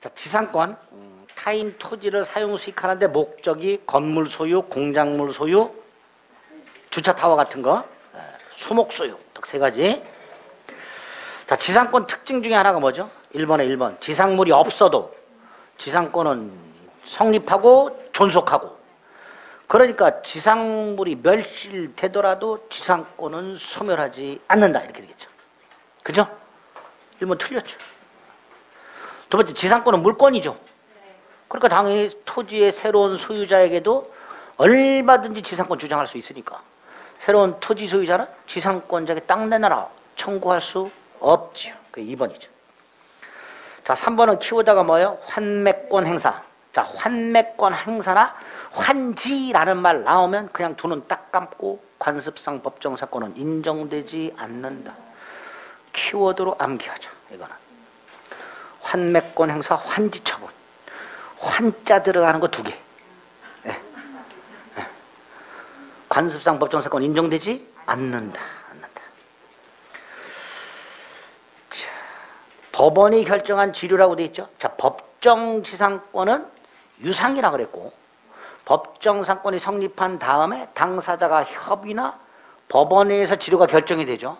자, 지상권. 타인 토지를 사용 수익하는데 목적이 건물 소유, 공작물 소유, 주차 타워 같은 거, 수목 소유, 딱 세 가지. 자, 지상권 특징 중에 하나가 뭐죠? 1번에 1번. 지상물이 없어도 지상권은 성립하고 존속하고. 그러니까 지상물이 멸실되더라도 지상권은 소멸하지 않는다. 이렇게 되겠죠. 그죠? 1번 틀렸죠. 두 번째, 지상권은 물권이죠. 그러니까 당연히 토지의 새로운 소유자에게도 얼마든지 지상권 주장할 수 있으니까 새로운 토지 소유자는 지상권자에게 땅 내놔라 청구할 수 없지요. 그게 2번이죠. 자, 3번은 키워드가 뭐예요? 환매권 행사. 자, 환매권 행사나 환지라는 말 나오면 그냥 두 눈 딱 감고 관습상 법정사건은 인정되지 않는다. 키워드로 암기하자. 이거는 환매권 행사, 환지 처분. 환자 들어가는 거 2개. 네. 네. 관습상 법정사건 인정되지 않는다. 자, 법원이 결정한 지류라고 되어 있죠. 자, 법정지상권은 유상이라 그랬고, 법정상권이 성립한 다음에 당사자가 협의나 법원에서 지류가 결정이 되죠.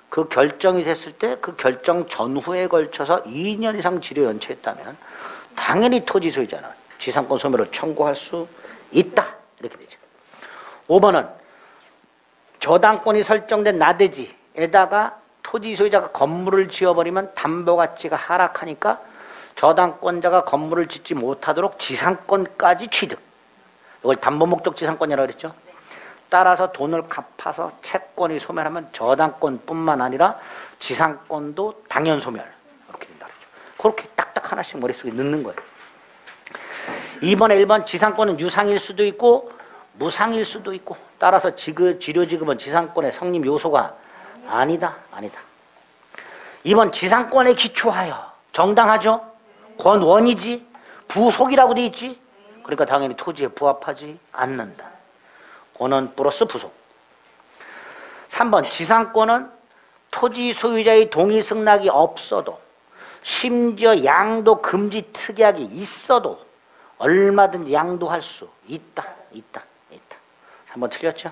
그 결정이 됐을 때 그 결정 전후에 걸쳐서 2년 이상 지류 연체했다면 당연히 토지 소유자는 지상권 소멸을 청구할 수 있다. 이렇게 되죠. 5번은 저당권이 설정된 나대지에다가 토지 소유자가 건물을 지어버리면 담보가치가 하락하니까 저당권자가 건물을 짓지 못하도록 지상권까지 취득. 이걸 담보목적 지상권이라고 그랬죠. 따라서 돈을 갚아서 채권이 소멸하면 저당권뿐만 아니라 지상권도 당연 소멸. 이렇게 된다. 그렇게 딱딱 하나씩 머릿속에 넣는 거예요. 2번에 1번 지상권은 유상일 수도 있고 무상일 수도 있고 따라서 지료지급은 지상권의 성립 요소가 아니다. 2번 지상권에 기초하여 정당하죠. 권원이지 부속이라고 돼 있지. 그러니까 당연히 토지에 부합하지 않는다. 권원 플러스 부속. 3번 지상권은 토지 소유자의 동의 승낙이 없어도 심지어 양도 금지 특약이 있어도 얼마든지 양도할 수 있다. 3번 틀렸죠?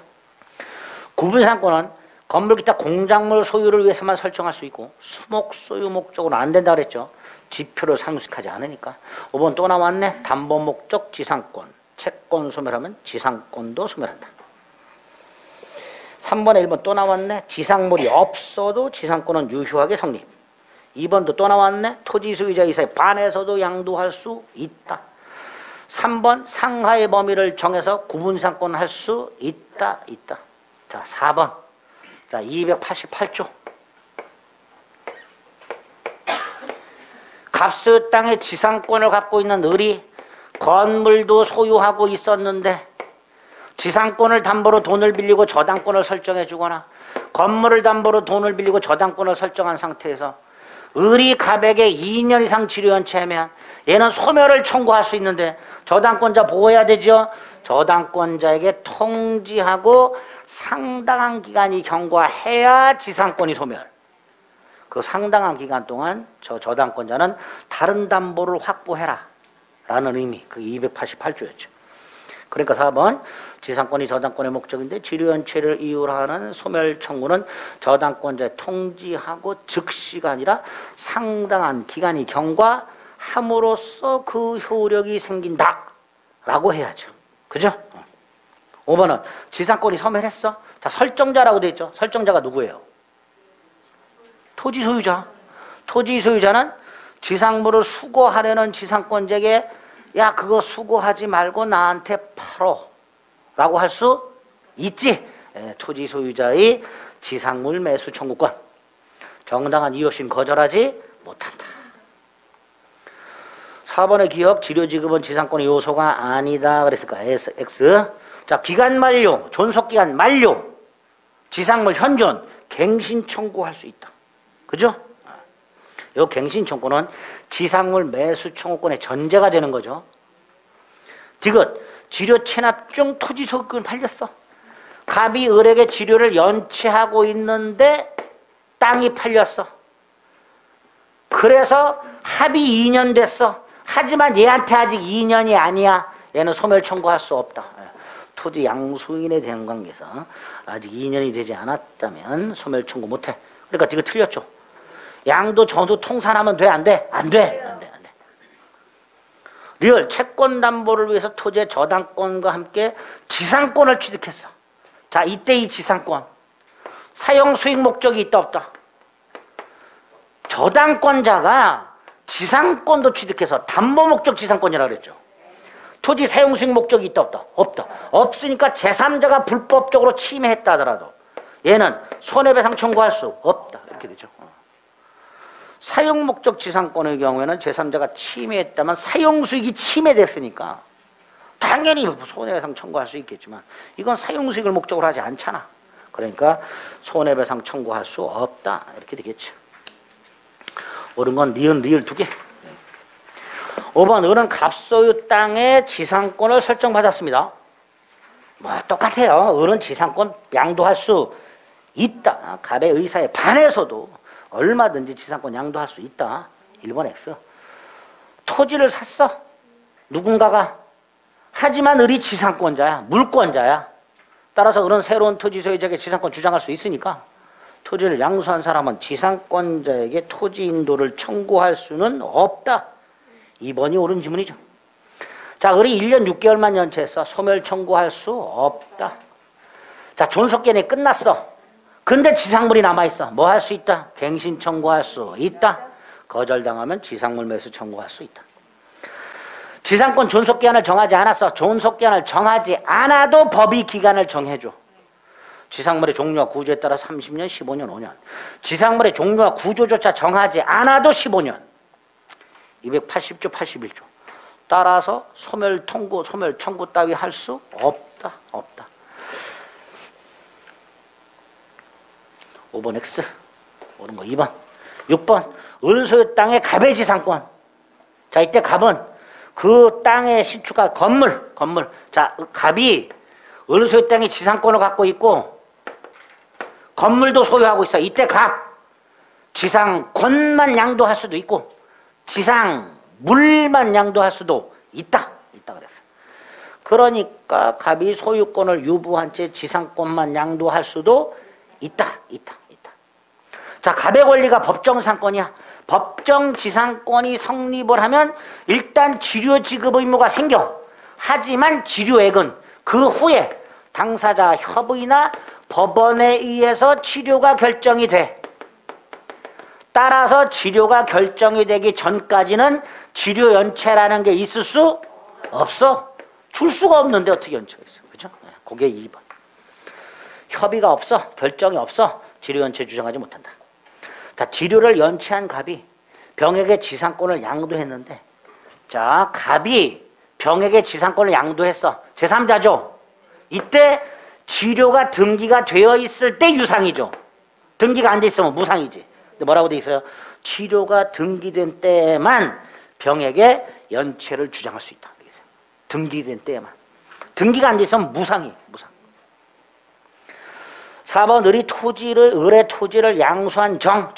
구분상권은 건물 기타 공작물 소유를 위해서만 설정할 수 있고 수목 소유 목적으로 안 된다 그랬죠. 지표를 상수식하지 않으니까. 5번 또 나왔네. 담보 목적 지상권. 채권 소멸하면 지상권도 소멸한다. 3번에 1번 또 나왔네. 지상물이 없어도 지상권은 유효하게 성립. 2번도 또 나왔네. 토지 소유자 이사에 반해서도 양도할 수 있다. 3번 상하의 범위를 정해서 구분상권 할 수 있다. 자, 4번. 자, 288조. 갑수 땅의 지상권을 갖고 있는 을이 건물도 소유하고 있었는데 지상권을 담보로 돈을 빌리고 저당권을 설정해 주거나 건물을 담보로 돈을 빌리고 저당권을 설정한 상태에서 을이 갑에게 2년 이상 지류연체하면 얘는 소멸을 청구할 수 있는데 저당권자 보호해야 되죠. 저당권자에게 통지하고 상당한 기간이 경과해야 지상권이 소멸. 그 상당한 기간 동안 저당권자는 다른 담보를 확보해라 라는 의미. 그 288조였죠. 그러니까 4번 지상권이 저당권의 목적인데 지류연체를 이유로 하는 소멸 청구는 저당권자의 통지하고 즉시가 아니라 상당한 기간이 경과함으로써 그 효력이 생긴다 라고 해야죠. 그죠? 5번은 지상권이 소멸했어. 자, 설정자라고 되어 있죠. 설정자가 누구예요? 토지 소유자. 토지 소유자는 지상물을 수거하려는 지상권자에게 야, 그거 수거하지 말고 나한테 팔어 라고 할 수 있지. 토지 소유자의 지상물 매수 청구권. 정당한 이유 없이는 거절하지 못한다. 4번의 기억, 지료지급은 지상권의 요소가 아니다. 그랬을까? X. 자, 기간 만료, 존속기간 만료, 지상물 현존, 갱신 청구할 수 있다. 그죠? 이 갱신 청구는 지상물 매수 청구권의 전제가 되는 거죠. 디귿, 지료 체납 중 토지 소유권 팔렸어. 갑이 을에게 지료를 연체하고 있는데 땅이 팔렸어. 그래서 합의 2년 됐어. 하지만 얘한테 아직 2년이 아니야. 얘는 소멸 청구할 수 없다. 토지 양수인에 대한 관계에서 아직 2년이 되지 않았다면 소멸 청구 못해. 그러니까 이거 틀렸죠. 양도 전후 통산하면 돼? 안 돼? 안 돼. 안 돼. 안 돼. 리얼 채권 담보를 위해서 토지의 저당권과 함께 지상권을 취득했어. 자, 이때 이 지상권 사용 수익 목적이 있다 없다? 저당권자가 지상권도 취득해서 담보 목적 지상권이라고 그랬죠. 토지 사용 수익 목적이 있다 없다? 없다. 없으니까 제3자가 불법적으로 침해했다 하더라도 얘는 손해배상 청구할 수 없다. 이렇게 되죠. 사용 목적 지상권의 경우에는 제3자가 침해했다면 사용 수익이 침해됐으니까 당연히 손해배상 청구할 수 있겠지만 이건 사용 수익을 목적으로 하지 않잖아. 그러니까 손해배상 청구할 수 없다. 이렇게 되겠죠. 옳은 건 니은, 리을 두 개. 5번, 을은 갑소유 땅의 지상권을 설정받았습니다. 뭐 똑같아요. 을은 지상권 양도할 수 있다. 갑의 의사에 반해서도 얼마든지 지상권 양도할 수 있다. 1번 X. 토지를 샀어. 누군가가. 하지만 을이 지상권자야. 물권자야. 따라서 을은 새로운 토지 소유자에게 지상권 주장할 수 있으니까 토지를 양수한 사람은 지상권자에게 토지 인도를 청구할 수는 없다. 2번이 옳은 지문이죠. 자, 을이 1년 6개월만 연체했어. 소멸 청구할 수 없다. 자, 존속기한이 끝났어. 근데 지상물이 남아있어. 뭐 할 수 있다? 갱신 청구할 수 있다. 거절당하면 지상물 매수 청구할 수 있다. 지상권 존속기한을 정하지 않았어. 존속기한을 정하지 않아도 법이 기간을 정해줘. 지상물의 종류와 구조에 따라 30년, 15년, 5년. 지상물의 종류와 구조조차 정하지 않아도 15년. 280조, 81조. 따라서 소멸 통고, 소멸 청구 따위 할 수 없다. 없다. 5번 X. 옳은 거 2번. 6번. 을소유 땅의 갑의 지상권. 자, 이때 갑은 그 땅의 신축가 건물. 자, 갑이 을소유 땅의 지상권을 갖고 있고 건물도 소유하고 있어. 이때 갑. 지상권만 양도할 수도 있고 지상물만 양도할 수도 있다. 그랬어. 그러니까 갑이 소유권을 유보한 채 지상권만 양도할 수도 있다. 자, 갑의 권리가 법정지상권이야. 법정지상권이 성립을 하면 일단 치료 지급 의무가 생겨. 하지만 치료액은 그 후에 당사자 협의나 법원에 의해서 치료가 결정이 돼. 따라서 치료가 결정이 되기 전까지는 치료 연체라는 게 있을 수 없어. 줄 수가 없는데 어떻게 연체가 있어. 그죠? 그게 2번. 협의가 없어. 결정이 없어. 치료 연체 주장하지 못한다. 자, 치료를 연체한 갑이 병에게 지상권을 양도했는데, 자, 갑이 병에게 지상권을 양도했어. 제3자죠. 이때 치료가 등기가 되어 있을 때 유상이죠. 등기가 안 돼 있으면 무상이지. 근데 뭐라고 돼 있어요? 치료가 등기된 때에만 병에게 연체를 주장할 수 있다. 등기된 때에만. 등기가 안 돼 있으면 무상이. 4번 을의 토지를 양수한 정.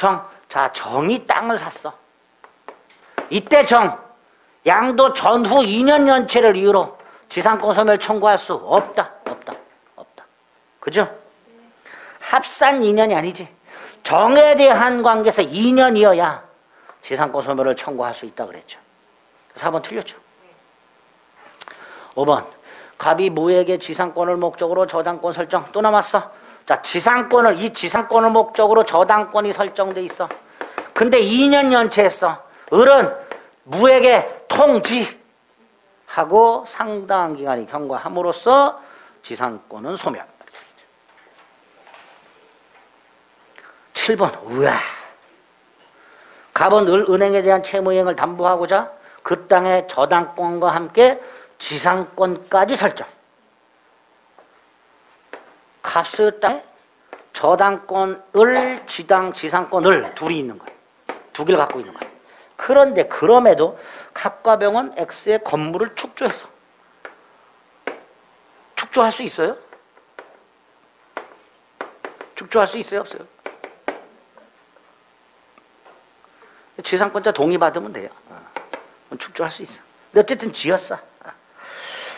자, 정이 땅을 샀어. 이때 정. 양도 전후 2년 연체를 이유로 지상권 소멸 청구할 수 없다. 그죠? 합산 2년이 아니지. 정에 대한 관계에서 2년이어야 지상권 소멸을 청구할 수 있다 그랬죠. 4번 틀렸죠. 5번 갑이 무에게 지상권을 목적으로 저당권 설정. 또 남았어. 자, 이 지상권을 목적으로 저당권이 설정돼 있어. 근데 2년 연체했어. 을은 무에게 통지하고 상당한 기간이 경과함으로써 지상권은 소멸. 7번. 우와. 갑은 은행에 대한 채무이행을 담보하고자 그 땅의 저당권과 함께 지상권까지 설정. 갑소유 땅에 저당권을 지상권을 둘이 있는 거예요. 두 개를 갖고 있는 거예요. 그런데 그럼에도 갑과 병은 X의 건물을 축조했어. 축조할 수 있어요? 축조할 수 있어요? 없어요? 지상권자 동의받으면 돼요. 축조할 수 있어. 근데 어쨌든 지었어.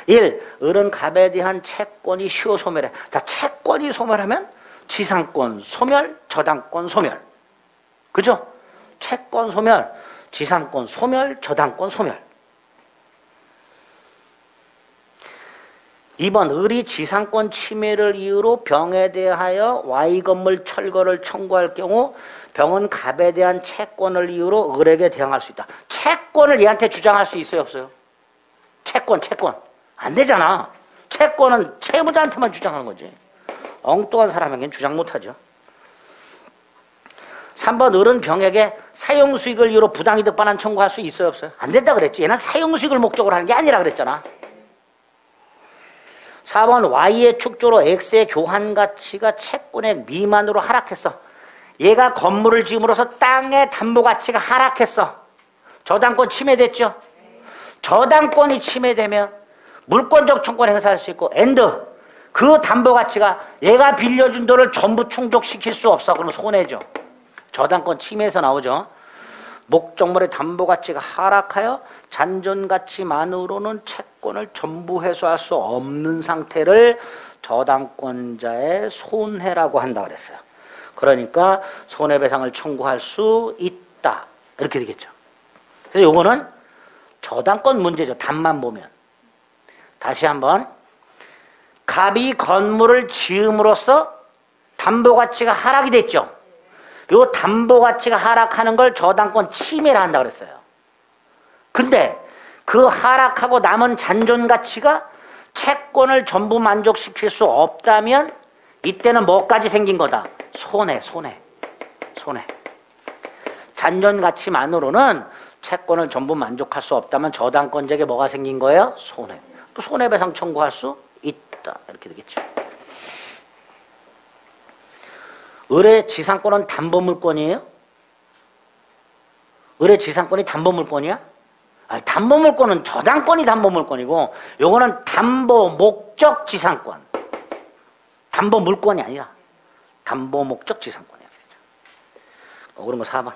1. 어른 갑에 대한 채권이 시효 소멸해. 자, 채권이 소멸하면 지상권 소멸, 저당권 소멸. 그죠? 채권 소멸, 지상권 소멸, 저당권 소멸. 2번 을이 지상권 침해를 이유로 병에 대하여 Y 건물 철거를 청구할 경우 병은 갑에 대한 채권을 이유로 을에게 대항할 수 있다. 채권을 얘한테 주장할 수 있어요, 없어요? 채권. 안 되잖아. 채권은 채무자한테만 주장하는 거지. 엉뚱한 사람에겐 주장 못하죠. 3번 을은 병에게 사용수익을 이유로 부당이득 반환 청구할 수 있어요, 없어요? 안 된다 그랬지. 얘는 사용수익을 목적으로 하는 게 아니라 그랬잖아. 4번 Y의 축조로 X의 교환 가치가 채권액 미만으로 하락했어. 얘가 건물을 지음으로써 땅의 담보 가치가 하락했어. 저당권 침해됐죠? 저당권이 침해되면 물권적 청구권 행사할 수 있고 엔드 그 담보 가치가 얘가 빌려준 돈을 전부 충족시킬 수 없어. 그러면 손해죠. 저당권 침해에서 나오죠. 목적물의 담보 가치가 하락하여 잔존 가치만으로는 채권을 전부 회수할 수 없는 상태를 저당권자의 손해라고 한다 그랬어요. 그러니까 손해배상을 청구할 수 있다. 이렇게 되겠죠. 그래서 요거는 저당권 문제죠. 답만 보면. 다시 한번. 갑이 건물을 지음으로써 담보 가치가 하락이 됐죠. 요 담보 가치가 하락하는 걸 저당권 침해라 한다 그랬어요. 근데 그 하락하고 남은 잔존 가치가 채권을 전부 만족시킬 수 없다면 이때는 뭐까지 생긴 거다? 손해. 잔존 가치만으로는 채권을 전부 만족할 수 없다면 저당권자에게 뭐가 생긴 거예요? 손해. 또 손해배상 청구할 수 있다. 이렇게 되겠죠. 을의 지상권은 담보물권이에요? 을의 지상권이 담보물권이야? 아니, 담보물권은 저당권이 담보물권이고 요거는 담보 목적 지상권. 담보물권이 아니라 담보 목적 지상권이야. 그런 거 4번.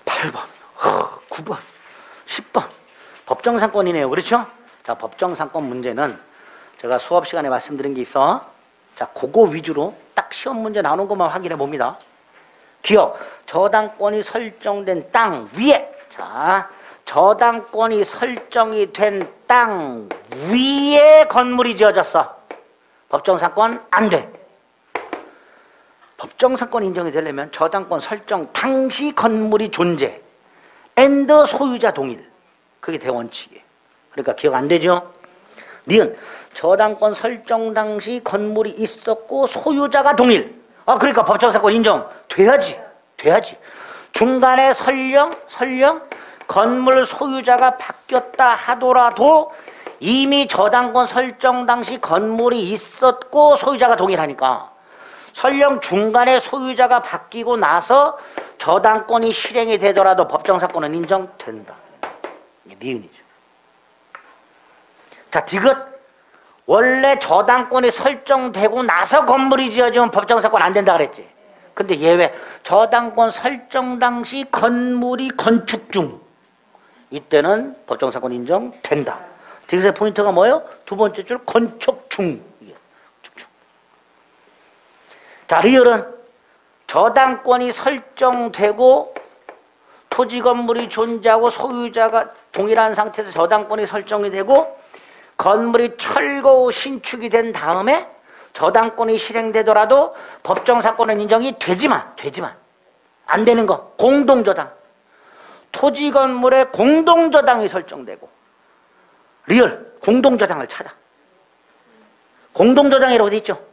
8번, 9번, 10번. 법정상권이네요. 그렇죠? 자, 법정상권 문제는 제가 수업 시간에 말씀드린 게 있어. 자, 그거 위주로 딱 시험 문제 나오는 것만 확인해 봅니다. 기억, 저당권이 설정된 땅 위에, 자, 저당권이 설정이 된 땅 위에 건물이 지어졌어. 법정상권 안 돼. 법정상권 인정이 되려면 저당권 설정 당시 건물이 존재, 앤드 소유자 동일. 그게 대원칙이에요. 그러니까 기억 안 되죠? 니은 저당권 설정 당시 건물이 있었고 소유자가 동일. 그러니까 법정상권 인정 돼야지. 중간에 설령 건물 소유자가 바뀌었다 하더라도 이미 저당권 설정 당시 건물이 있었고 소유자가 동일하니까 설령 중간에 소유자가 바뀌고 나서 저당권이 실행이 되더라도 법정상권은 인정된다. 이게 니은이죠. 자, 디귿. 원래 저당권이 설정되고 나서 건물이 지어지면 법정상권 안 된다 그랬지. 근데 예외. 저당권 설정 당시 건물이 건축 중. 이때는 법정상권 인정된다. 디귿의 포인트가 뭐예요? 두 번째 줄 건축 중. 이게 건축 중. 자, 리을은 저당권이 설정되고 토지 건물이 존재하고 소유자가 동일한 상태에서 저당권이 설정이 되고 건물이 철거 후 신축이 된 다음에 저당권이 실행되더라도 법정상권은 인정이 되지만 안 되는 거 공동저당. 토지 건물에 공동저당이 설정되고 리얼 공동저당을 찾아. 공동저당이라고 돼 있죠.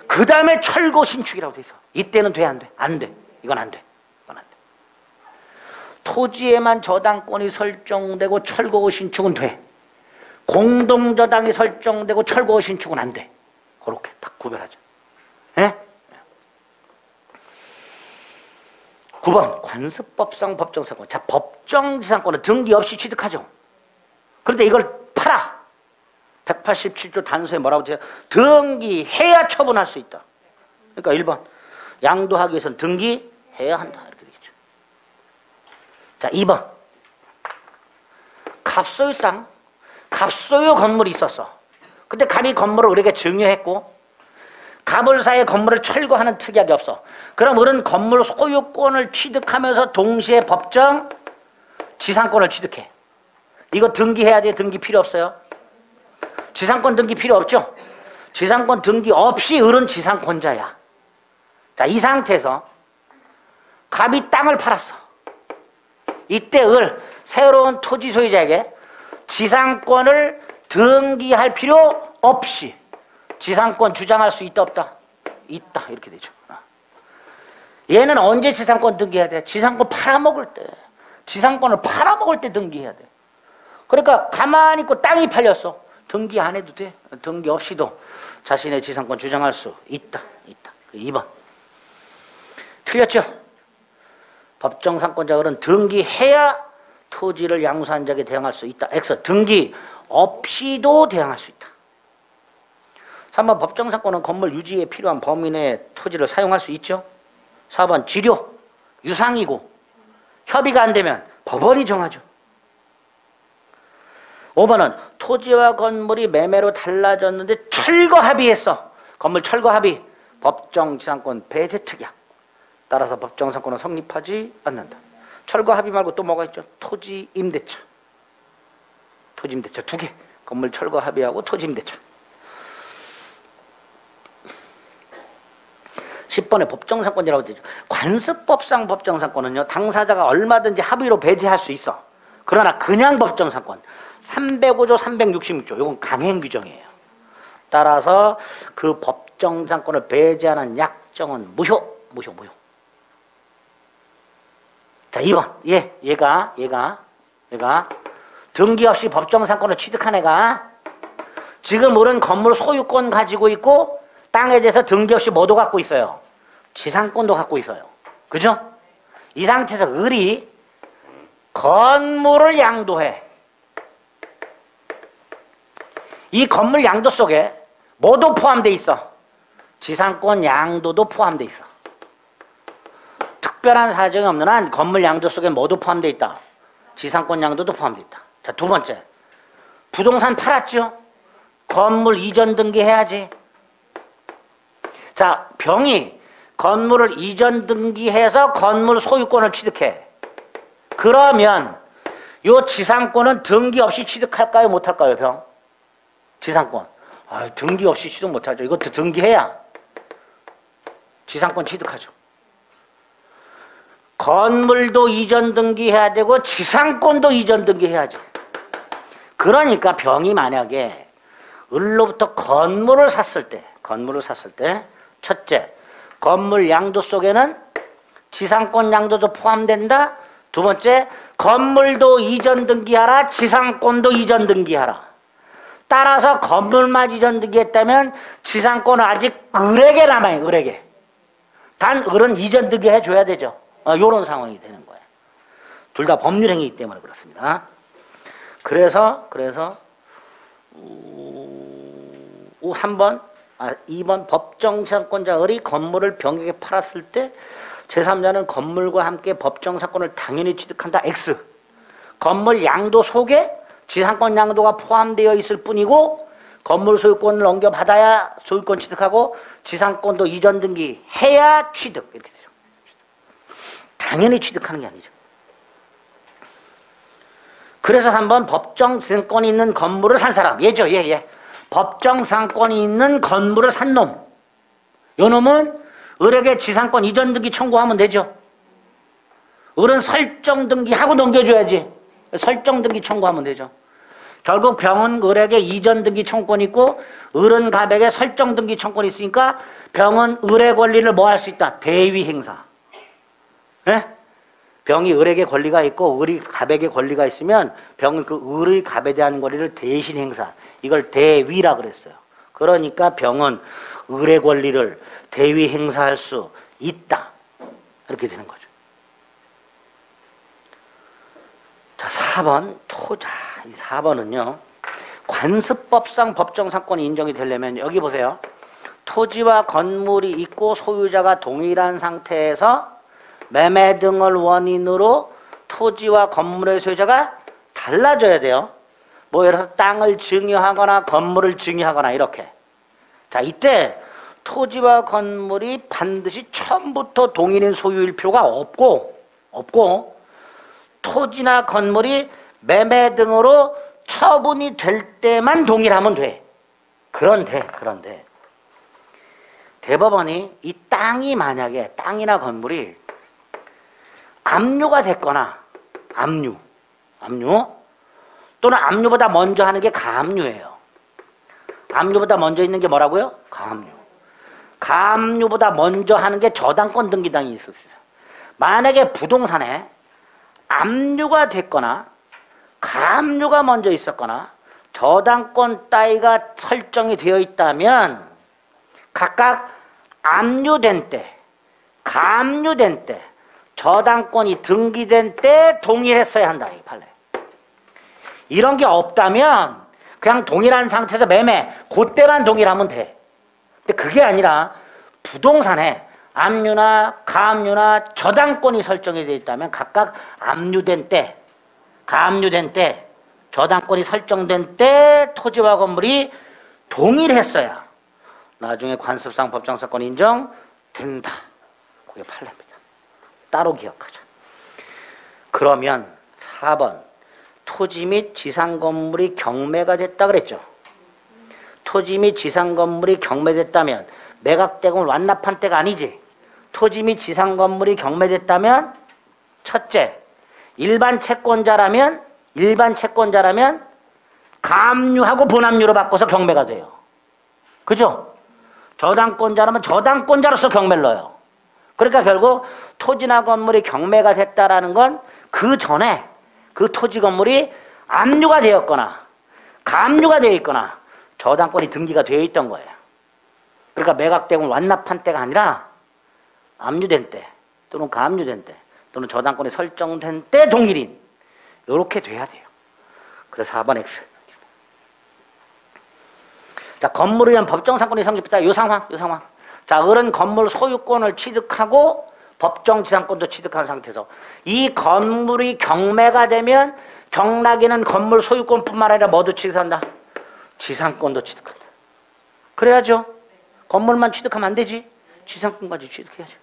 그 다음에 철거 신축이라고 돼 있어. 이때는 돼 안 돼? 안 돼. 이건 안 돼. 토지에만 저당권이 설정되고 철거 후 신축은 돼. 공동저당이 설정되고 철거 후 신축은 안 돼. 그렇게 딱 구별하죠. 예? 9번 관습법상 법정상권. 자, 법정지상권은 등기 없이 취득하죠. 그런데 이걸 팔아. 187조 단서에 뭐라고 돼요? 등기해야 처분할 수 있다. 그러니까 1번 양도하기 위해서는 등기해야 한다. 이렇게 되겠죠. 자, 2번. 갑소유 땅, 갑소유 건물이 있었어. 근데 갑이 건물을 우리에게 증여했고 갑을사의 건물을 철거하는 특약이 없어. 그럼 우리는 건물 소유권을 취득하면서 동시에 법정 지상권을 취득해. 이거 등기해야 돼? 등기 필요 없어요? 지상권 등기 필요 없죠? 지상권 등기 없이 을은 지상권자야. 자, 이 상태에서 갑이 땅을 팔았어. 이때 을 새로운 토지 소유자에게 지상권을 등기할 필요 없이 지상권 주장할 수 있다 없다? 있다. 이렇게 되죠. 얘는 언제 지상권 등기해야 돼? 지상권 팔아먹을 때. 지상권을 팔아먹을 때 등기해야 돼. 그러니까 가만히 있고 땅이 팔렸어. 등기 안 해도 돼. 등기 없이도 자신의 지상권 주장할 수 있다. 있다. 2번. 틀렸죠? 법정상권자 을은 등기해야 토지를 양수한 자에게 대항할 수 있다. X. 등기 없이도 대항할 수 있다. 3번 법정상권은 건물 유지에 필요한 범위 내 토지를 사용할 수 있죠. 4번 지료, 유상이고 협의가 안 되면 법원이 정하죠. 5번은 토지와 건물이 매매로 달라졌는데 철거 합의했어. 건물 철거 합의, 법정지상권 배제 특약. 따라서 법정상권은 성립하지 않는다. 철거 합의 말고 또 뭐가 있죠? 토지 임대차. 토지 임대차 2개. 건물 철거 합의하고 토지 임대차. 10번에 법정상권이라고 되죠. 관습법상 법정상권은요, 당사자가 얼마든지 합의로 배제할 수 있어. 그러나 그냥 법정상권 305조 366조 이건 강행 규정이에요. 따라서 그 법정상권을 배제하는 약정은 무효. 자, 2번. 얘가 등기 없이 법정상권을 취득한 애가 지금 우리는 건물 소유권 가지고 있고 땅에 대해서 등기 없이 뭐도 갖고 있어요? 지상권도 갖고 있어요. 그죠? 이 상태에서 을이 건물을 양도해. 이 건물 양도 속에 뭐도 포함되어 있어? 지상권 양도도 포함되어 있어. 특별한 사정이 없는 한 건물 양도 속에 뭐도 포함되어 있다? 지상권 양도도 포함되어 있다. 자, 2번째. 부동산 팔았죠? 건물 이전 등기해야지. 자, 병이 건물을 이전 등기해서 건물 소유권을 취득해. 그러면 요 지상권은 등기 없이 취득할까요? 못할까요? 병? 지상권. 등기 없이 취득 못하죠. 이것도 등기해야 지상권 취득하죠. 건물도 이전 등기해야 되고 지상권도 이전 등기해야죠. 그러니까 병이 만약에 을로부터 건물을 샀을 때 첫째, 건물 양도 속에는 지상권 양도도 포함된다. 2번째, 건물도 이전 등기하라. 지상권도 이전 등기하라. 따라서 건물만 이전 등기했다면 지상권은 아직 을에게 남아요. 을에게. 단 을은 이전 등기해 줘야 되죠. 이런 상황이 되는 거예요. 둘 다 법률행위이기 때문에 그렇습니다. 그래서 2번 법정지상권자 을이 건물을 병에게 팔았을 때 제3자는 건물과 함께 법정상권을 당연히 취득한다. X. 건물 양도 속에 지상권 양도가 포함되어 있을 뿐이고 건물 소유권을 넘겨받아야 소유권 취득하고 지상권도 이전 등기해야 취득. 이렇게 되죠. 당연히 취득하는 게 아니죠. 그래서 3번 법정지상권이 있는 건물을 산 사람. 얘죠. 얘. 법정상권이 있는 건물을 산 놈. 요 놈은 을에게 지상권 이전 등기 청구하면 되죠. 을은 설정 등기하고 넘겨줘야지. 설정 등기 청구하면 되죠. 결국 병은 을에게 이전 등기 청구권이 있고 을은 갑에게 설정 등기 청구권이 있으니까 병은 을의 권리를 뭐 할 수 있다? 대위 행사. 네? 병이 을에게 권리가 있고 을이 갑에게 권리가 있으면 병은 그 을의 갑에 대한 권리를 대신 행사. 이걸 대위라 그랬어요. 그러니까 병은 을의 권리를 대위 행사할 수 있다. 이렇게 되는 거죠. 자, 4번 토자. 이 4번은요. 관습법상 법정상권이 인정이 되려면 여기 보세요. 토지와 건물이 있고 소유자가 동일한 상태에서 매매 등을 원인으로 토지와 건물의 소유자가 달라져야 돼요. 뭐 예를 들어서 땅을 증여하거나 건물을 증여하거나 이렇게. 자, 이때 토지와 건물이 반드시 처음부터 동일인 소유일 필요가 없고 토지나 건물이 매매 등으로 처분이 될 때만 동일하면 돼. 그런데 대법원이 이 땅이 만약에 땅이나 건물이 압류가 됐거나 압류 또는 압류보다 먼저 하는 게 가압류예요. 압류보다 먼저 있는 게 뭐라고요? 가압류. 가압류보다 먼저 하는 게 저당권 등기당이 있었어요. 만약에 부동산에 압류가 됐거나 가압류가 먼저 있었거나 저당권 따위가 설정이 되어 있다면 각각 압류된 때, 가압류된 때, 저당권이 등기된 때 동일했어야 한다. 이 판례. 이런 게 없다면 그냥 동일한 상태에서 매매, 그때만 동일하면 돼. 근데 그게 아니라 부동산에 압류나 가압류나 저당권이 설정이 되어 있다면 각각 압류된 때, 가압류된 때, 저당권이 설정된 때 토지와 건물이 동일했어야 나중에 관습상 법정사건 인정된다. 그게 판례입니다. 따로 기억하자. 그러면 4번 토지 및 지상 건물이 경매가 됐다 그랬죠. 토지 및 지상 건물이 경매됐다면 매각대금을 완납한 때가 아니지. 토지 및 지상 건물이 경매됐다면 첫째, 일반 채권자라면 가압류하고 분압류로 바꿔서 경매가 돼요. 그죠? 저당권자라면 저당권자로서 경매를 넣어요. 그러니까 결국 토지나 건물이 경매가 됐다라는 건 그 전에 그 토지 건물이 압류가 되었거나 가압류가 되어 있거나 저당권이 등기가 되어 있던 거예요. 그러니까 매각대금을 완납한 때가 아니라 압류된 때 또는 가압류된 때 또는 저당권이 설정된 때 동일인 이렇게 돼야 돼요. 그래서 4번 X. 자, 건물에 의한 법정상권이 성립했다. 요 상황. 자, 을은 건물 소유권을 취득하고 법정지상권도 취득한 상태에서 이 건물이 경매가 되면 경락에는 건물 소유권뿐만 아니라 뭐도 취득한다? 지상권도 취득한다. 그래야죠. 건물만 취득하면 안 되지. 지상권까지 취득해야죠.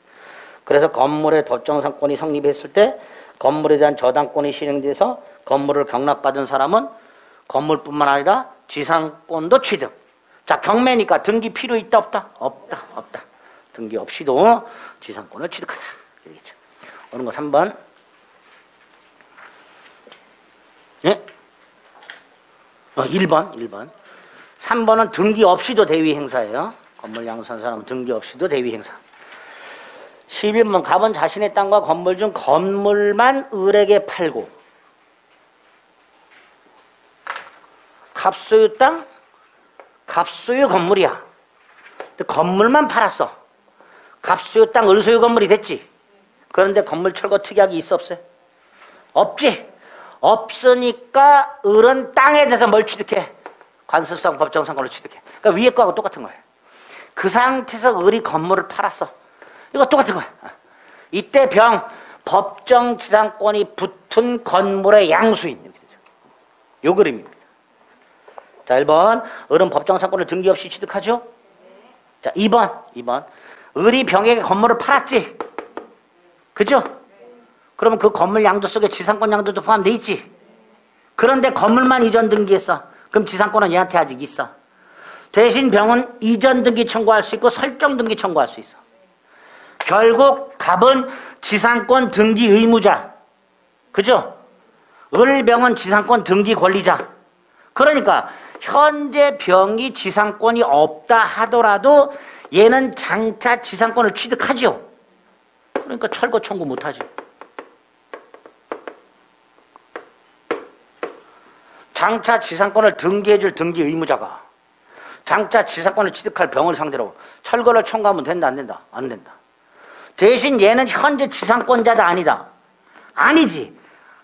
그래서 건물의 법정상권이 성립했을 때 건물에 대한 저당권이 실행돼서 건물을 경락받은 사람은 건물뿐만 아니라 지상권도 취득. 자, 경매니까 등기 필요 있다 없다? 없다. 등기 없이도 지상권을 취득하다. 이러겠죠. 어느 거 3번. 예? 1번. 3번은 등기 없이도 대위 행사예요. 건물 양수한 사람은 등기 없이도 대위 행사. 11번 갑은 자신의 땅과 건물 중 건물만 을에게 팔고 갑소유 땅, 갑소유 건물이야. 근데 건물만 팔았어. 갑소유 땅, 을소유 건물이 됐지. 그런데 건물 철거 특약이 있어 없어요? 없지. 없으니까 을은 땅에 대해서 뭘 취득해? 관습상 법정상권을 취득해. 그러니까 위에 거하고 똑같은 거예요. 그 상태에서 을이 건물을 팔았어. 이거 똑같은 거야. 이때 법정지상권이 붙은 건물의 양수인. 요 그림입니다. 자, 1번. 을은 법정상권을 등기 없이 취득하죠? 자, 2번. 을이 병에게 건물을 팔았지? 그죠? 그러면 그 건물 양도 속에 지상권 양도도 포함되어 있지? 그런데 건물만 이전 등기했어. 그럼 지상권은 얘한테 아직 있어. 대신 병은 이전 등기 청구할 수 있고 설정 등기 청구할 수 있어. 결국 갑은 지상권 등기 의무자. 그죠? 을병은 지상권 등기 권리자. 그러니까 현재 병이 지상권이 없다 하더라도 얘는 장차 지상권을 취득하죠. 그러니까 철거 청구 못하죠. 장차 지상권을 등기해줄 등기 의무자가 장차 지상권을 취득할 병을 상대로 철거를 청구하면 된다 안 된다? 안 된다. 대신 얘는 현재 지상권자다 아니다? 아니지.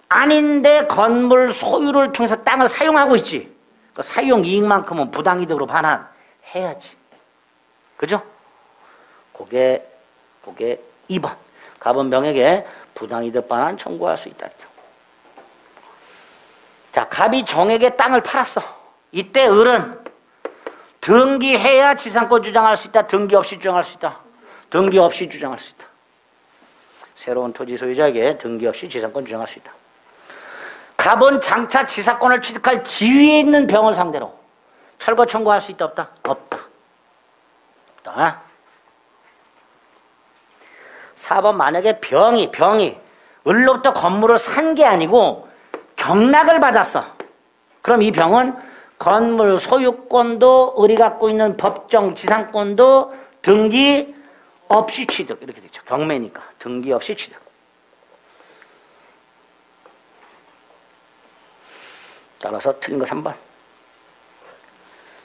아닌데 건물 소유를 통해서 땅을 사용하고 있지. 그 사용 이익만큼은 부당이득으로 반환해야지. 그죠? 그게 2번. 갑은 병에게 부당이득 반환 청구할 수 있다. 자, 갑이 정에게 땅을 팔았어. 이때 을은 등기해야 지상권 주장할 수 있다. 등기 없이 주장할 수 있다. 등기 없이 주장할 수 있다. 새로운 토지 소유자에게 등기 없이 지상권 주장할 수 있다. 갑은 장차 지상권을 취득할 지위에 있는 병을 상대로 철거 청구할 수 있다. 없다? 없다. 없다. 4번 만약에 병이 을로부터 건물을 산 게 아니고 경락을 받았어. 그럼 이 병은 건물 소유권도 을이 갖고 있는 법정 지상권도 등기 없이 취득. 이렇게 되죠. 경매니까 등기 없이 취득. 따라서 틀린 거 3번.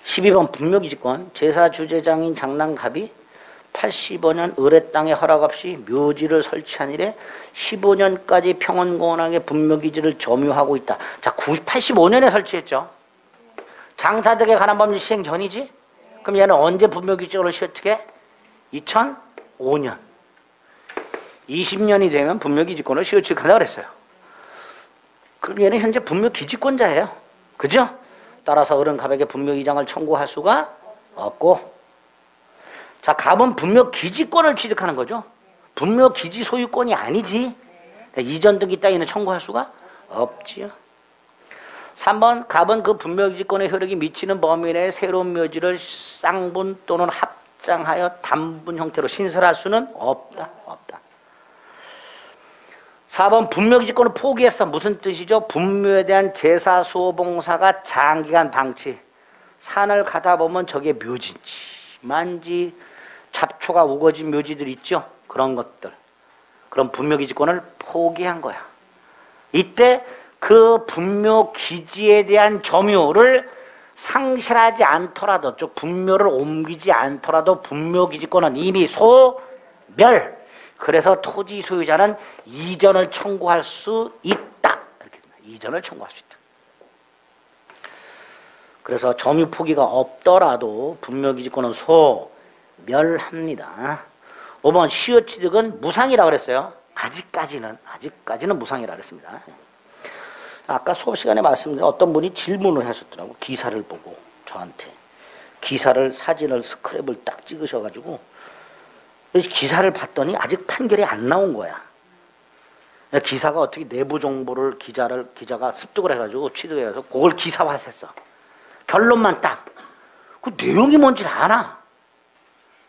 12번 분묘기지권. 제사 주재장인 장남갑이 85년 을의 땅에 허락 없이 묘지를 설치한 이래 15년까지 평원공원항에 분묘기지를 점유하고 있다. 자, 85년에 설치했죠. 장사덕에 관한 법률 시행 전이지? 그럼 얘는 언제 분묘기지를 어떻게? 2005년. 20년이 되면 분묘기지권을 시효취득한다고 그랬어요. 그럼 얘는 현재 분묘기지권자예요. 그죠? 따라서 을은 갑에게 분묘이장을 청구할 수가 없고, 자, 갑은 분묘기지권을 취득하는 거죠. 분묘기지 소유권이 아니지. 이전 등기 따위는 청구할 수가 없지요. 3번 갑은 그 분묘기지권의 효력이 미치는 범위 내에 새로운 묘지를 쌍분 또는 합장하여 단분 형태로 신설할 수는 없다. 없다. 4번 분묘기지권을 포기했어. 무슨 뜻이죠? 분묘에 대한 제사 수호봉사가 장기간 방치. 산을 가다 보면 저게 묘지인지 만지 잡초가 우거진 묘지들 있죠? 그런 것들. 그런 분묘기지권을 포기한 거야. 이때 그 분묘기지에 대한 점유를 상실하지 않더라도, 즉 분묘를 옮기지 않더라도 분묘기지권은 이미 소멸. 그래서 토지 소유자는 이전을 청구할 수 있다. 이렇게 됩니다. 이전을 청구할 수 있다. 그래서 점유 포기가 없더라도 분묘기지권은 소멸합니다. 5번 시효취득은 무상이라고 그랬어요. 아직까지는 무상이라고 그랬습니다. 아까 수업 시간에 말씀드린 어떤 분이 질문을 하셨더라고. 기사를 보고 저한테. 기사를 사진을 스크랩을 딱 찍으셔가지고 기사를 봤더니 아직 판결이 안 나온 거야. 기사가 어떻게 내부 정보를 기자가 습득을 해가지고 취득해서 그걸 기사화했어. 결론만 딱. 그 내용이 뭔지 알아.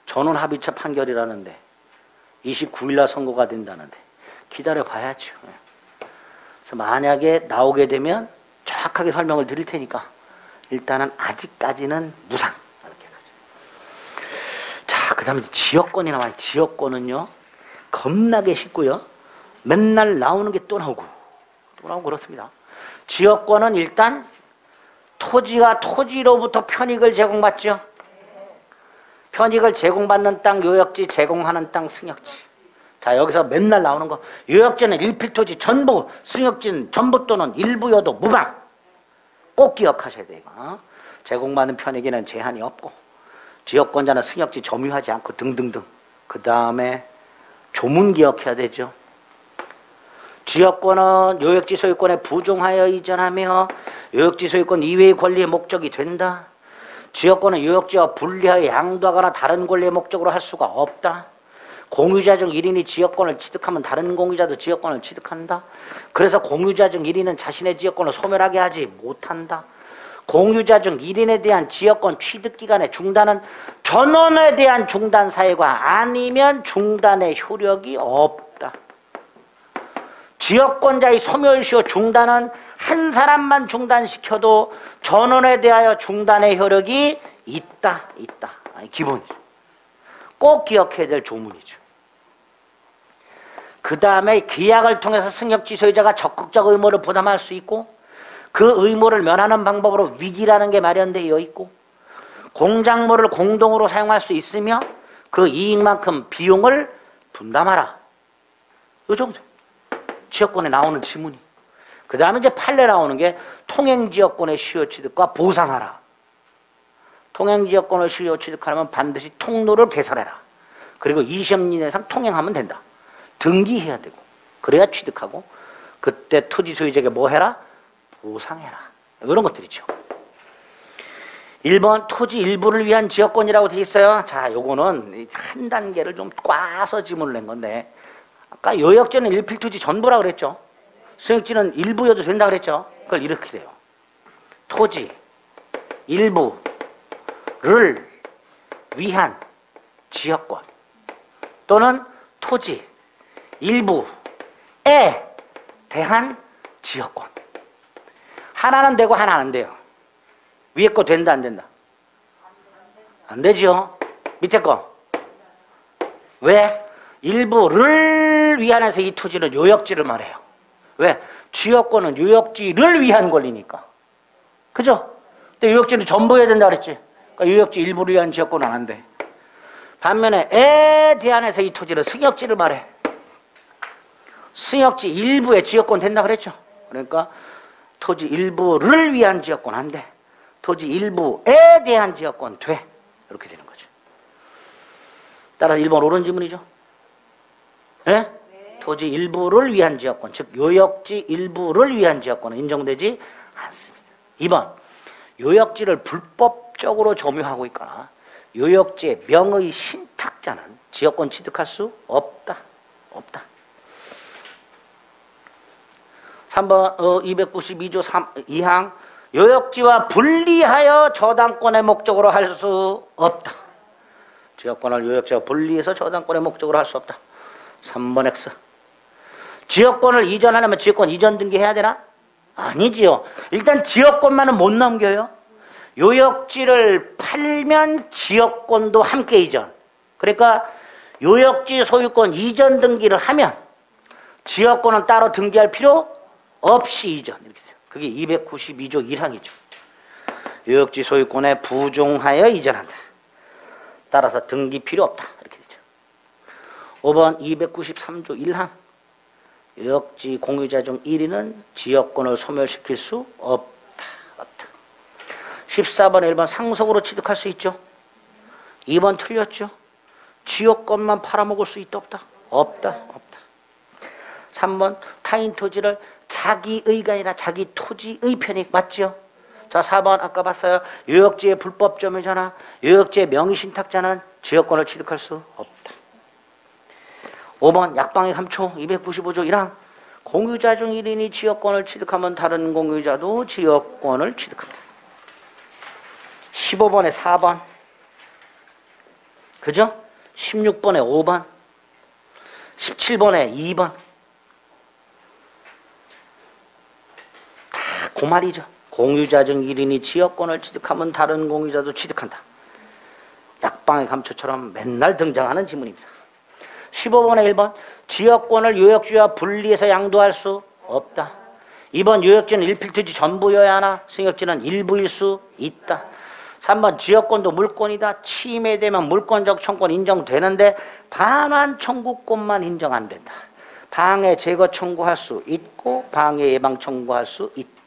전원 합의체 판결이라는데 29일날 선고가 된다는데 기다려 봐야죠. 그래서 만약에 나오게 되면 정확하게 설명을 드릴 테니까 일단은 아직까지는 무상. 자, 그 다음에 지역권이 나와요. 지역권은요 겁나게 쉽고요. 맨날 나오는 게 또 나오고 그렇습니다. 지역권은 일단 토지가 토지로부터 편익을 제공받죠. 편익을 제공받는 땅 요역지, 제공하는 땅 승역지. 자, 여기서 맨날 나오는 거. 요역지는 일필토지 전부, 승역지는 전부 또는 일부여도 무방. 꼭 기억하셔야 돼요. 제공받는 편익에는 제한이 없고 지역권자는 승역지 점유하지 않고 등등등. 그 다음에 조문 기억해야 되죠. 지역권은 요역지 소유권에 부종하여 이전하며 요역지 소유권 이외의 권리의 목적이 된다. 지역권은 요역지와 분리하여 양도하거나 다른 권리의 목적으로 할 수가 없다. 공유자 중 1인이 지역권을 취득하면 다른 공유자도 지역권을 취득한다. 그래서 공유자 중 1인은 자신의 지역권을 소멸하게 하지 못한다. 공유자 중 1인에 대한 지역권 취득 기간의 중단은 전원에 대한 중단 사유가 아니면 중단의 효력이 없다. 지역권자의 소멸시효 중단은 한 사람만 중단시켜도 전원에 대하여 중단의 효력이 있다. 아니, 기본이죠. 꼭 기억해야 될 조문이죠. 그 다음에 계약을 통해서 승역지 소유자가 적극적 의무를 부담할 수 있고 그 의무를 면하는 방법으로 위기라는 게 마련되어 있고 공작물을 공동으로 사용할 수 있으며 그 이익만큼 비용을 분담하라. 이 정도. 지역권에 나오는 지문이. 그 다음에 이제 판례 나오는 게 통행지역권의 시효취득과 보상하라. 통행지역권을 시효취득하려면 반드시 통로를 개설해라. 그리고 20년 이상 통행하면 된다. 등기해야 되고 그래야 취득하고 그때 토지 소유자에게 뭐 해라? 보상해라. 이런 것들이죠. 1번 토지 일부를 위한 지역권이라고 되어 있어요. 자, 요거는 한 단계를 좀 꽈서 지문을 낸 건데, 아까 요역지는 일필토지 전부라 그랬죠. 수역지는 일부여도 된다 그랬죠. 그걸 이렇게 돼요. 토지 일부를 위한 지역권 또는 토지 일부에 대한 지역권. 하나는 되고 하나는 안 돼요. 위에 거 된다 안 된다? 안 되죠. 밑에 거. 왜? 일부를 위한해서 이 토지는 요역지를 말해요. 왜? 지역권은 요역지를 위한 권리니까. 그죠? 근데 요역지는 전부 해야 된다 그랬지. 그러니까 요역지 일부를 위한 지역권은 안 돼. 반면에 에 대한해서 이 토지는 승역지를 말해. 승역지 일부의 지역권 된다 그랬죠. 그러니까 토지 일부를 위한 지역권 안 돼. 토지 일부에 대한 지역권 돼. 이렇게 되는 거죠. 따라서 1번 옳은 지문이죠. 예? 네? 토지 일부를 위한 지역권, 즉 요역지 일부를 위한 지역권은 인정되지 않습니다. 2번 요역지를 불법적으로 점유하고 있거나 요역지의 명의 신탁자는 지역권 취득할 수 없다. 없다. 3번 292조 2항 요역지와 분리하여 저당권의 목적으로 할 수 없다. 지역권을 요역지와 분리해서 저당권의 목적으로 할 수 없다. 3번 X. 지역권을 이전하려면 지역권 이전 등기해야 되나? 아니지요. 일단 지역권만은 못 넘겨요. 요역지를 팔면 지역권도 함께 이전. 그러니까 요역지 소유권 이전 등기를 하면 지역권은 따로 등기할 필요 없이 이전. 이렇게 돼요. 그게 292조 1항이죠. 요역지 소유권에 부종하여 이전한다. 따라서 등기 필요 없다. 이렇게 되죠. 5번 293조 1항. 요역지 공유자 중 1위는 지역권을 소멸시킬 수 없다. 없다. 14번에 1번 상속으로 취득할 수 있죠. 2번 틀렸죠. 지역권만 팔아먹을 수 있다. 없다. 없다. 없다. 3번 타인 토지를 자기의가 아니라 자기 토지의 편익 맞죠? 자, 4번 아까 봤어요. 요역지의 불법 점유자나 요역지의 명의신탁자는 지역권을 취득할 수 없다. 5번 약방의 3초 295조 1항 공유자 중 1인이 지역권을 취득하면 다른 공유자도 지역권을 취득한다. 15번에 4번 그죠? 16번에 5번 17번에 2번 다 그 말이죠. 공유자 중 1인이 지역권을 취득하면 다른 공유자도 취득한다. 약방의 감초처럼 맨날 등장하는 지문입니다. 15번에 1번 지역권을 요역지와 분리해서 양도할 수 없다. 2번 요역지는 일필토지 전부여야 하나 승역지는 일부일 수 있다. 3번 지역권도 물권이다. 침해되면 물권적 청구권 인정되는데 반환 청구권만 인정 안 된다. 방해 제거 청구할 수 있고 방해 예방 청구할 수 있다.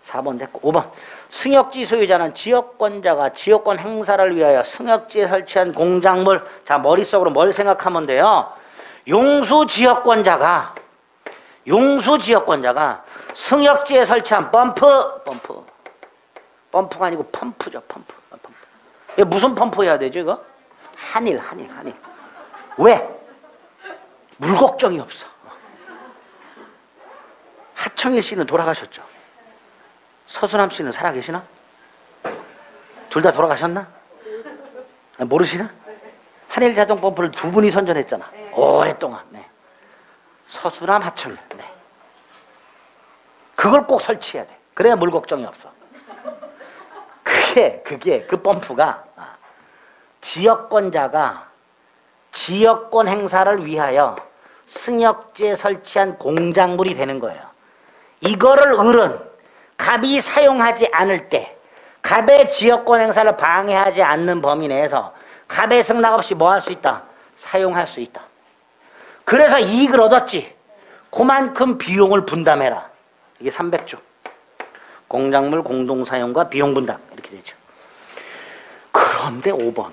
4번 됐고 5번 승역지 소유자는 지역권자가 지역권 행사를 위하여 승역지에 설치한 공작물. 자, 머릿속으로 뭘 생각하면 돼요? 용수지역권자가 승역지에 설치한 펌프가 아니고 펌프죠. 펌프. 이게 무슨 펌프 해야 되죠 이거? 한일. 왜? 물 걱정이 없어. 하청일 씨는 돌아가셨죠? 서수남 씨는 살아계시나? 둘 다 돌아가셨나? 모르시나? 한일 자동 펌프를 두 분이 선전했잖아. 오랫동안. 네. 서수남 하청일. 네. 그걸 꼭 설치해야 돼. 그래야 물 걱정이 없어. 그 펌프가 지역권자가 지역권 행사를 위하여 승역지에 설치한 공작물이 되는 거예요. 이거를 갑이 사용하지 않을 때 갑의 지역권 행사를 방해하지 않는 범위 내에서 갑의 승낙 없이 뭐 할 수 있다? 사용할 수 있다. 그래서 이익을 얻었지. 그만큼 비용을 분담해라. 이게 300조. 공작물 공동사용과 비용 분담 이렇게 되죠. 그런데 5번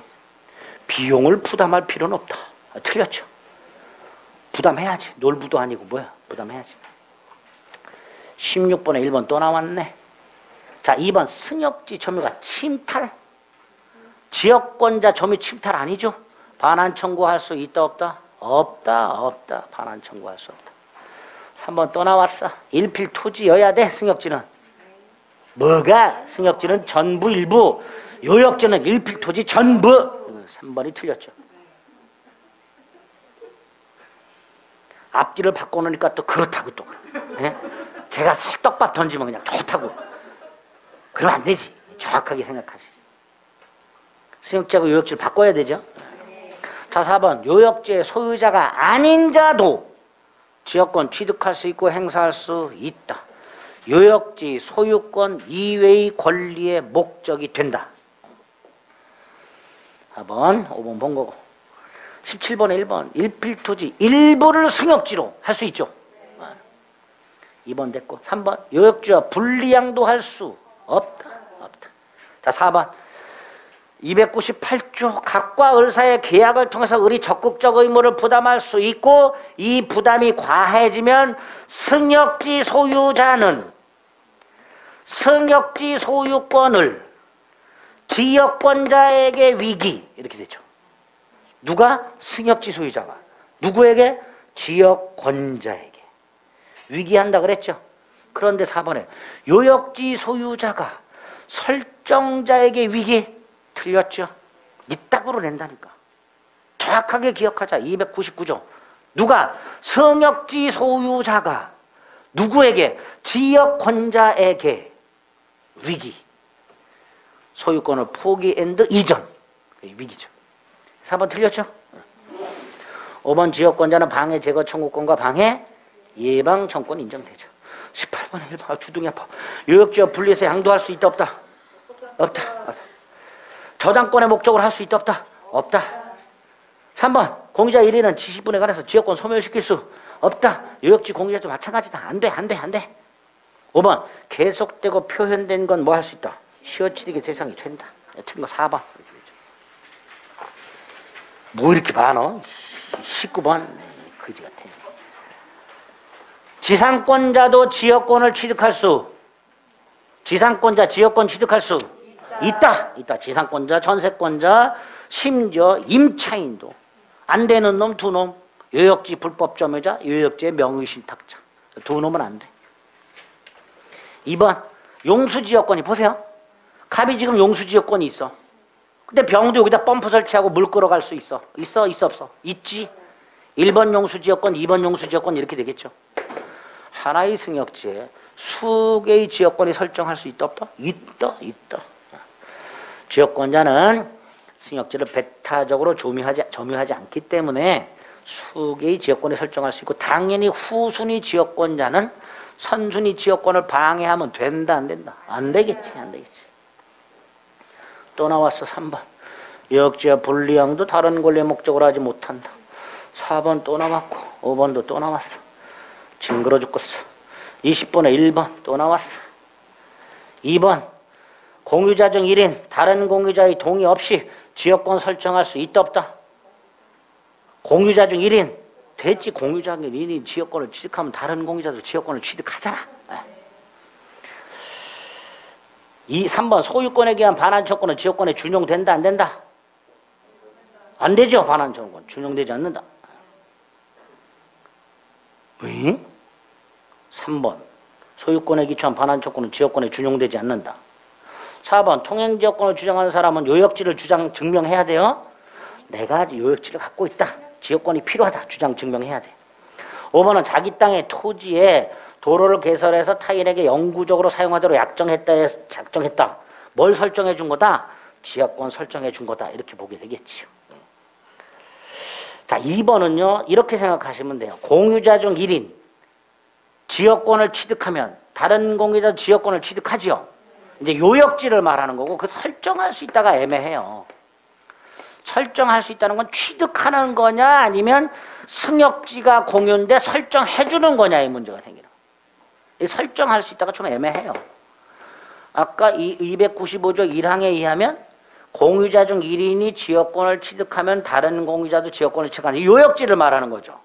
비용을 부담할 필요는 없다. 틀렸죠. 부담해야지. 놀부도 아니고 뭐야. 부담해야지. 16번에 1번 또 나왔네. 자, 2번 승역지 점유가 침탈. 지역권자 점유 침탈 아니죠? 반환 청구할 수 있다 없다? 없다. 반환 청구할 수 없다. 3번 또 나왔어. 일필 토지여야 돼, 승역지는. 뭐가? 승역지는 전부 일부, 요역지는 일필 토지 전부. 3번이 틀렸죠. 앞뒤를 바꿔놓으니까 또 그렇다고 또. 예? 제가 살떡밥 던지면 그냥 좋다고. 그러면 안 되지. 정확하게 생각하시죠. 승역지하고 요역지를 바꿔야 되죠. 자, 4번 요역지의 소유자가 아닌 자도 지역권 취득할 수 있고 행사할 수 있다. 요역지 소유권 이외의 권리의 목적이 된다. 4번, 5번 본 거고. 17번에 1번 일필토지 일부를 승역지로 할 수 있죠. 2번 됐고. 3번 요역지와 분리양도 할 수 없다. 자, 4번 298조 각과 을사의 계약을 통해서 을이 적극적 의무를 부담할 수 있고 이 부담이 과해지면 승역지 소유자는 승역지 소유권을 지역권자에게 위기 이렇게 되죠. 누가? 승역지 소유자가. 누구에게? 지역권자에게 위기한다 그랬죠. 그런데 4번에 요역지 소유자가 설정자에게 위기. 틀렸죠. 이따구로 낸다니까. 정확하게 기억하자. 299조. 누가? 승역지 소유자가 누구에게? 지역권자에게 위기. 소유권을 포기 앤드 이전. 위기죠. 4번 틀렸죠? 5번 지역권자는 방해 제거 청구권과 방해 예방 청구권 인정되죠. 18번에 1번 주둥이 아파. 요역지와 분리해서 양도할 수 있다 없다? 없다. 저당권의 목적으로 할 수 있다 없다? 없다. 3번 공유자 1위는 지시분에 관해서 지역권 소멸시킬 수 없다. 요역지 공유자도 마찬가지다. 안 돼. 5번 계속되고 표현된 건 뭐 할 수 있다? 시효취득의 대상이 된다. 틀린 거 4번. 뭐 이렇게 많어? 19번 그지 같아. 지상권자도 지역권을 취득할 수. 지상권자 지역권 취득할 수 있다. 지상권자, 전세권자, 심지어 임차인도. 안 되는 놈 두 놈. 요역지 불법 점유자, 요역지의 명의신탁자. 두 놈은 안 돼. 2번 용수지역권이 보세요. 갑이 지금 용수지역권이 있어. 근데 병도 여기다 펌프 설치하고 물 끌어갈 수 있어. 있어 없어? 있지. 1번 용수지역권, 2번 용수지역권 이렇게 되겠죠. 하나의 승역지에 수개의 지역권이 설정할 수 있다 없다? 있다. 지역권자는 승역지를 배타적으로 점유하지 않기 때문에 수개의 지역권을 설정할 수 있고 당연히 후순위 지역권자는 선순위 지역권을 방해하면 된다 안 된다? 안 되겠지. 또 나왔어. 3번 요역지와 분리양도 다른 권리의 목적으로 하지 못한다. 4번 또 나왔고 5번도 또 나왔어. 징그러 죽겠어. 20번에 1번 또 나왔어. 2번 공유자 중 1인 다른 공유자의 동의 없이 지역권 설정할 수 있다 없다? 공유자 중 1인 됐지. 공유자 중 1인이 지역권을 취득하면 다른 공유자도 지역권을 취득하잖아. 3번 소유권에 기한 반환청구는 지역권에 준용된다 안 된다? 안 되죠. 반환청구는 준용되지 않는다. 응? 3번 소유권에 기초한 반환청구는 지역권에 준용되지 않는다. 4번 통행지역권을 주장하는 사람은 요역지를 증명해야 돼요. 내가 요역지를 갖고 있다. 지역권이 필요하다. 주장 증명해야 돼. 5번은 자기 땅의 토지에 도로를 개설해서 타인에게 영구적으로 사용하도록 작정했다. 뭘 설정해 준 거다? 지역권 설정해 준 거다. 이렇게 보게 되겠지요. 자, 2번은요. 이렇게 생각하시면 돼요. 공유자 중 1인 지역권을 취득하면 다른 공유자도 지역권을 취득하지요. 이제 요역지를 말하는 거고 그 설정할 수 있다가 애매해요. 설정할 수 있다는 건 취득하는 거냐 아니면 승역지가 공유인데 설정해 주는 거냐 이 문제가 생기는 거예요. 설정할 수 있다가 좀 애매해요. 아까 295조 1항에 의하면 공유자 중 1인이 지역권을 취득하면 다른 공유자도 지역권을 취득하는 요역지를 말하는 거죠.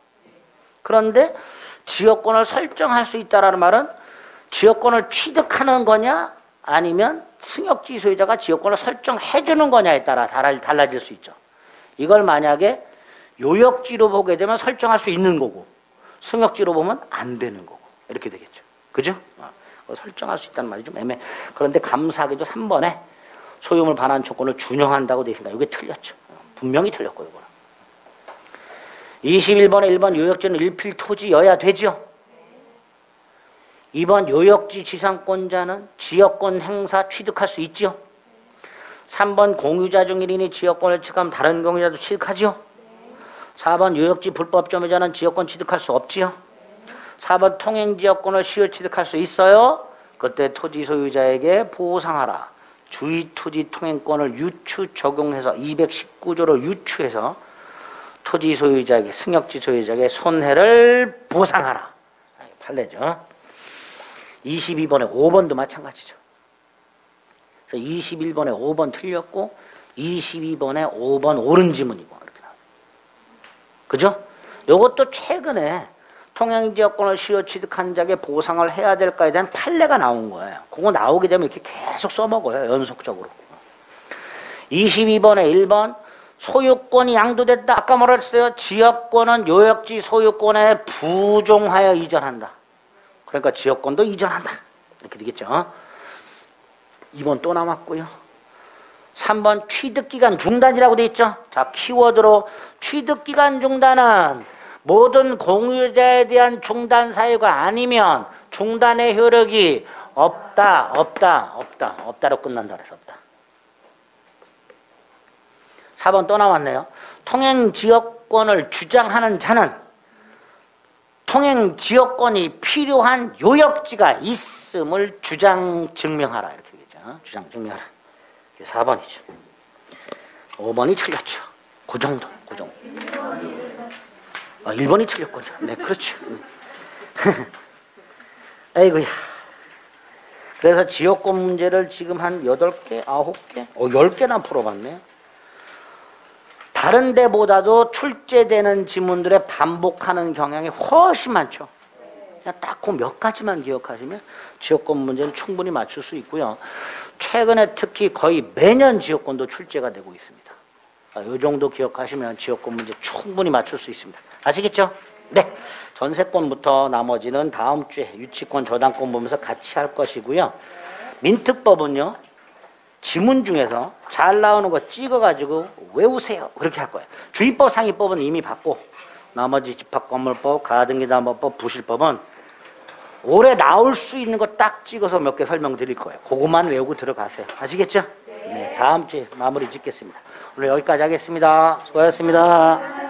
그런데 지역권을 설정할 수 있다라는 말은 지역권을 취득하는 거냐 아니면 승역지 소유자가 지역권을 설정해 주는 거냐에 따라 달라질 수 있죠. 이걸 만약에 요역지로 보게 되면 설정할 수 있는 거고 승역지로 보면 안 되는 거고 이렇게 되겠죠. 그죠? 설정할 수 있다는 말이 좀 애매해. 그런데 감사하게도 3번에 소유물 반환 조건을 준용한다고 되어 있습니다. 이게 틀렸죠. 분명히 틀렸고 이거는. 21번에 1번 요역지는 일필토지여야 되죠. 2번 요역지 지상권자는 지역권 행사 취득할 수 있죠. 3번 공유자 중 1인이 지역권을 취득하면 다른 공유자도 취득하죠. 4번 요역지 불법 점유자는 지역권 취득할 수 없지요. 4번 통행지역권을 시효 취득할 수 있어요. 그때 토지 소유자에게 보상하라. 주의토지 통행권을 유추 적용해서 219조를 유추해서 토지 소유자에게 승역지 소유자에게 손해를 보상하라. 판례죠. 22번에 5번도 마찬가지죠. 그래서 21번에 5번 틀렸고 22번에 5번 옳은 지문이고 이렇게 나와요. 그죠? 요것도 최근에 통행지역권을 시효 취득한 자에게 보상을 해야 될까에 대한 판례가 나온 거예요. 그거 나오게 되면 이렇게 계속 써먹어요. 연속적으로. 22번에 1번 소유권이 양도됐다. 아까 뭐라 했어요? 지역권은 요역지 소유권에 부종하여 이전한다. 그러니까 지역권도 이전한다. 이렇게 되겠죠. 2번 또 남았고요. 3번 취득기간 중단이라고 되어 있죠. 자, 키워드로 취득기간 중단은 모든 공유자에 대한 중단 사유가 아니면 중단의 효력이 없다로 끝난다 그래서 없다. 4번 또 나왔네요. 통행지역권을 주장하는 자는 통행지역권이 필요한 요역지가 있음을 주장 증명하라. 이렇게 되겠죠. 주장 증명하라. 이게 4번이죠. 5번이 틀렸죠. 그 정도. 1번이 틀렸군요. 네, 그렇죠. 아이고야. 그래서 지역권 문제를 지금 한 8개, 9개? 10개나 풀어봤네요. 다른 데보다도 출제되는 지문들의 반복하는 경향이 훨씬 많죠. 그냥 딱 그 몇 가지만 기억하시면 지역권 문제는 충분히 맞출 수 있고요. 최근에 특히 거의 매년 지역권도 출제가 되고 있습니다. 이 정도 기억하시면 지역권 문제 충분히 맞출 수 있습니다. 아시겠죠? 네. 전세권부터 나머지는 다음 주에 유치권, 저당권 보면서 같이 할 것이고요. 민특법은요. 지문 중에서 잘 나오는 거 찍어가지고 외우세요. 그렇게 할 거예요. 주의법, 상위법은 이미 받고 나머지 집합건물법, 가등기담보법, 부실법은 올해 나올 수 있는 거 딱 찍어서 몇 개 설명드릴 거예요. 그것만 외우고 들어가세요. 아시겠죠? 네. 다음 주에 마무리 짓겠습니다. 오늘 여기까지 하겠습니다. 수고하셨습니다.